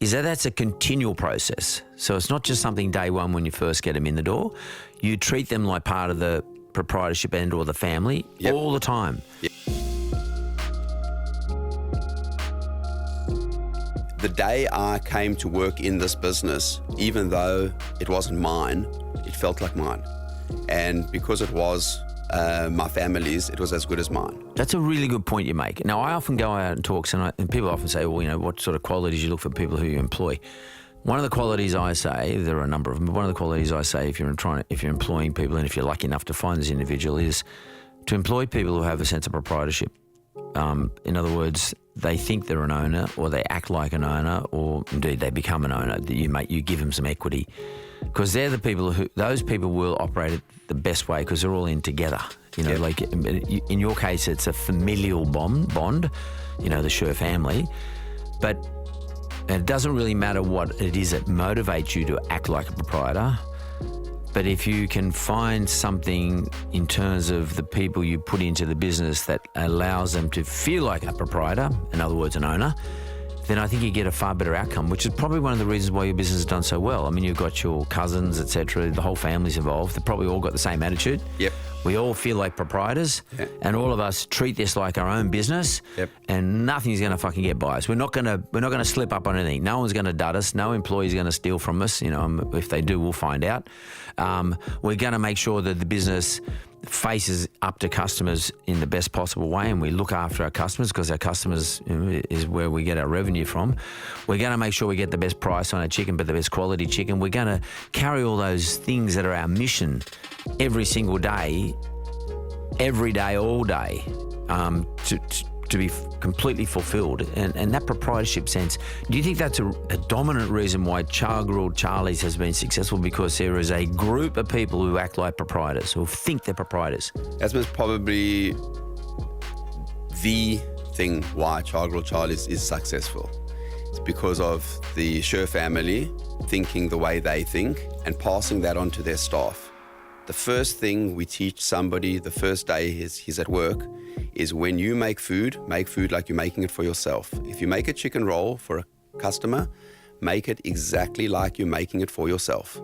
is that that's a continual process. So it's not just something day one when you first get them in the door. You treat them like part of the proprietorship and or the family all the time. Yep. The day I came to work in this business, even though it wasn't mine, it felt like mine. And because it was my family's, it was as good as mine. That's a really good point you make. Now, I often go out and talk, and people often say, well, you know, what sort of qualities you look for people who you employ. One of the qualities I say, there are a number of them, but one of the qualities I say if you're employing people and if you're lucky enough to find this individual is to employ people who have a sense of proprietorship. In other words, they think they're an owner, or they act like an owner, or indeed they become an owner. You give them some equity, because they're the people those people will operate it the best way because they're all in together. You know, like in your case, it's a familial bond. You know, the Schur family, but it doesn't really matter what it is that motivates you to act like a proprietor. But if you can find something in terms of the people you put into the business that allows them to feel like a proprietor, in other words, an owner, then I think you get a far better outcome, which is probably one of the reasons why your business has done so well. I mean, you've got your cousins, etc. The whole family's involved. They've probably all got the same attitude. Yep. We all feel like proprietors, and all of us treat this like our own business. Yep. And nothing's going to fucking get by us. We're not going to slip up on anything. No one's going to dud us. No employee's going to steal from us. You know, if they do, we'll find out. We're going to make sure that the business faces up to customers in the best possible way, and we look after our customers because our customers is where we get our revenue from. We're going to make sure we get the best price on our chicken, but the best quality chicken. We're going to carry all those things that are our mission every single day, every day, all day, to be completely fulfilled. And that proprietorship sense, do you think that's a dominant reason why Grilled Charlie's has been successful? Because there is a group of people who act like proprietors, who think they're proprietors. That's probably the thing why Grilled Charlie's is successful. It's because of the Schur family thinking the way they think and passing that on to their staff. The first thing we teach somebody the first day he's at work is when you make food like you're making it for yourself. If you make a chicken roll for a customer, make it exactly like you're making it for yourself.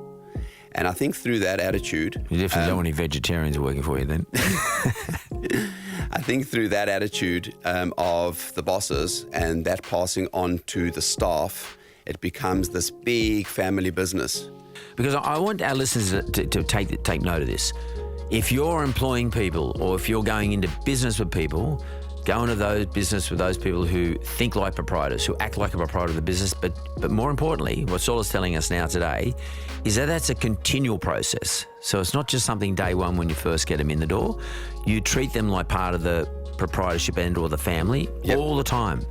And I think through that attitude... You definitely don't want any vegetarians working for you then. I think through that attitude of the bosses and that passing on to the staff, it becomes this big family business. Because I want our listeners to take note of this. If you're employing people, or if you're going into business with people, go into those business with those people who think like proprietors, who act like a proprietor of the business. But more importantly, what Saul is telling us now today is that that's a continual process. So it's not just something day one when you first get them in the door. You treat them like part of the proprietorship and or the family all the time.